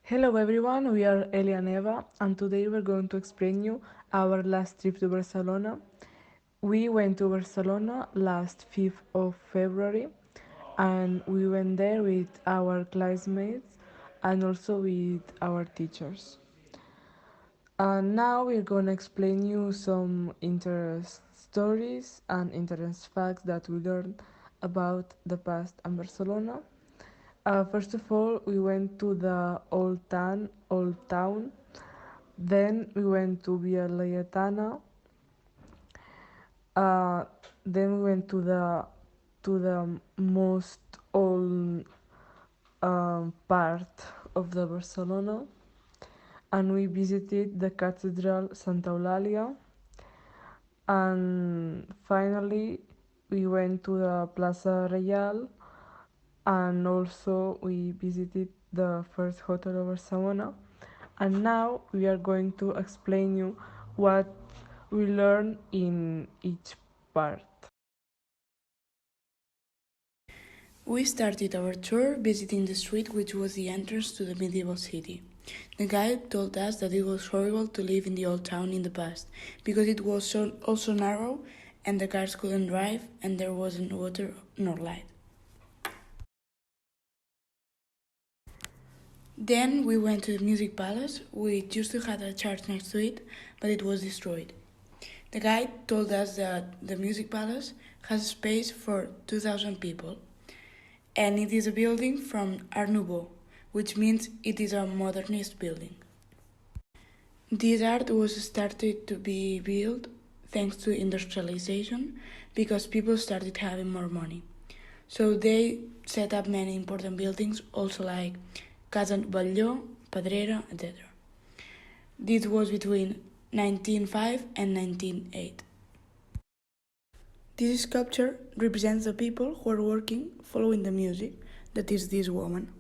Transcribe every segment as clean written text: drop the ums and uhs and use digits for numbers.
Hello everyone, we are Elia and Eva, and today we're going to explain you our last trip to Barcelona. We went to Barcelona last 5th of February, and we went there with our classmates and also with our teachers. And now we're going to explain you some interest stories and interest facts that we learned about the past and Barcelona. First of all, we went to the old town. Then we went to Via Laietana. Uh, then we went to the most old part of the Barcelona, and we visited the Cathedral Santa Eulalia. And finally, we went to the Plaza Real, and also we visited the first hotel of Barcelona. And now we are going to explain you what we learn in each part. We started our tour visiting the street which was the entrance to the medieval city. The guide told us that it was horrible to live in the old town in the past because it was also narrow and the cars couldn't drive and there wasn't water nor light. Then we went to the Music Palace, which used to have a church next to it, but it was destroyed. The guide told us that the Music Palace has space for 2,000 people, and it is a building from Art Nouveau, which means it is a modernist building. This art was started to be built thanks to industrialization because people started having more money. So they set up many important buildings, also like Casa Batlló, Pedrera, etc. This was between 1905 and 1908. This sculpture represents the people who are working following the music, that is this woman.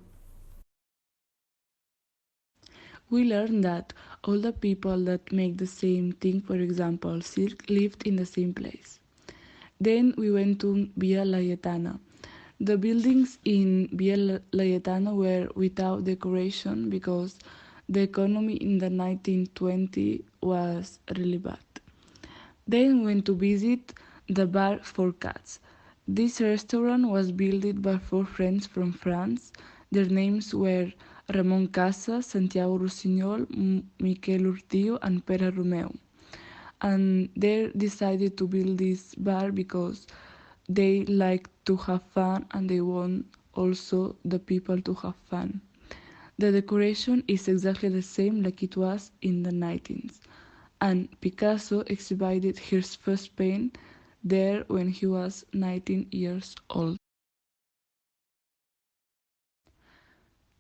We learned that all the people that make the same thing, for example, silk, lived in the same place. Then we went to Via Laietana. The buildings in Via Laietana were without decoration because the economy in the 1920s was really bad. Then we went to visit the Bar for Cats. This restaurant was built by four friends from France. Their names were Ramon Casas, Santiago Rossinyol, Miquel Urtillo, and Pere Romeu. And they decided to build this bar because they like to have fun and they want also the people to have fun. The decoration is exactly the same like it was in the 19th, and Picasso exhibited his first paint there when he was 19 years old.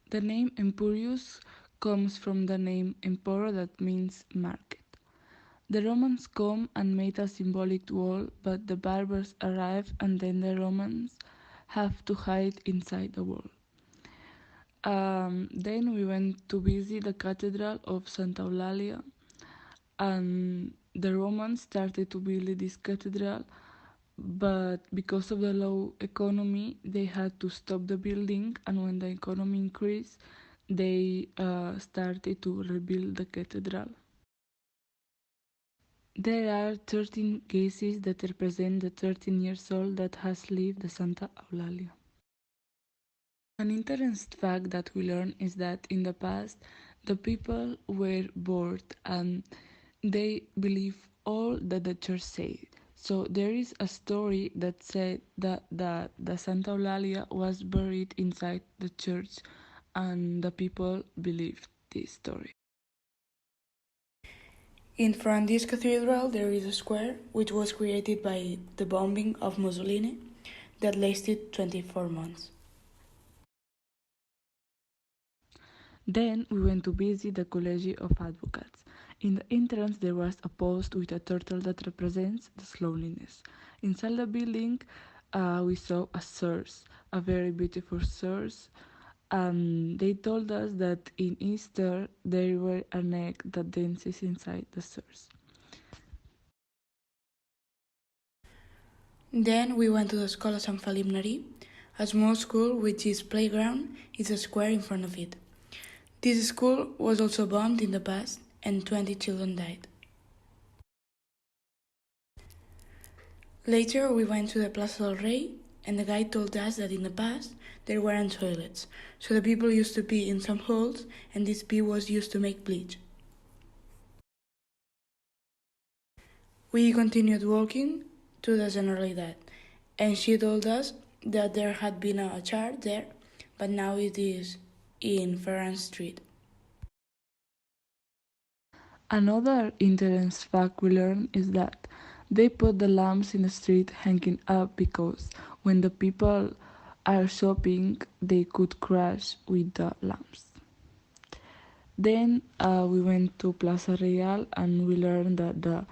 The name Emporius comes from the name Emporo, that means market. The Romans come and made a symbolic wall, but the barbers arrive and then the Romans have to hide inside the wall. Then we went to visit the Cathedral of Santa Eulalia, and the Romans started to build this cathedral, but because of the low economy, they had to stop the building, and when the economy increased, they started to rebuild the cathedral. There are 13 cases that represent the 13 years old that has lived the Santa Eulalia. An interesting fact that we learned is that in the past, the people were bored and they believe all that the church said. So there is a story that said that the Santa Eulalia was buried inside the church, and the people believed this story. In front of this cathedral there is a square which was created by the bombing of Mussolini that lasted 24 months. Then we went to visit the College of Advocates. In the entrance there was a post with a turtle that represents the slowness. Inside the building we saw a source, a very beautiful source. They told us that in Easter there were an egg that dances inside the source. Then we went to the Escola Sant Felip Neri, a small school which its playground is a square in front of it. This school was also bombed in the past and 20 children died. Later we went to the Plaza del Rey and the guide told us that in the past there weren't toilets, so the people used to pee in some holes and this pee was used to make bleach. We continued walking to the Generalidad and she told us that there had been a church there, but now it is in Ferran Street. Another interesting fact we learned is that they put the lamps in the street hanging up because when the people are shopping, they could crash with the lamps. Then we went to Plaza Real and we learned that the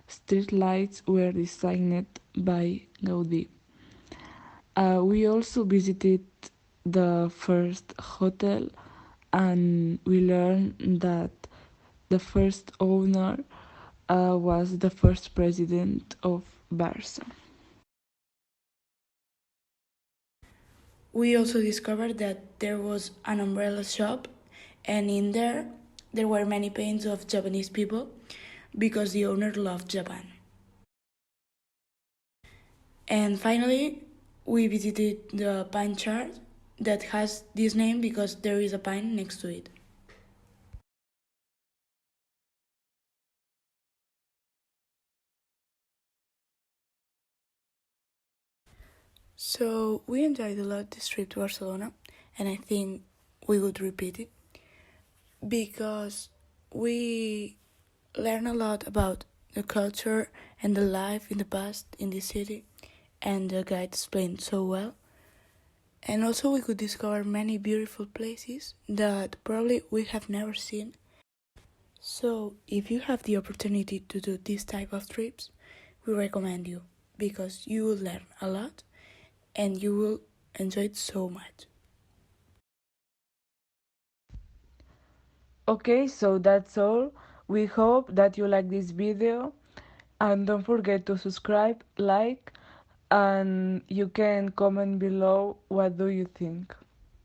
street lights were designed by Gaudí. We also visited the first hotel and we learned that the first owner was the first president of Barca. We also discovered that there was an umbrella shop and in there were many paints of Japanese people because the owner loved Japan. And finally, we visited the pine chart that has this name because there is a pine next to it. So we enjoyed a lot this trip to Barcelona and I think we would repeat it because we learn a lot about the culture and the life in the past in this city and the guide explained so well. And also we could discover many beautiful places that probably we have never seen. So if you have the opportunity to do this type of trips, we recommend you because you will learn a lot and you will enjoy it so much. Okay, so that's all. We hope that you like this video and don't forget to subscribe, like, and you can comment below what do you think.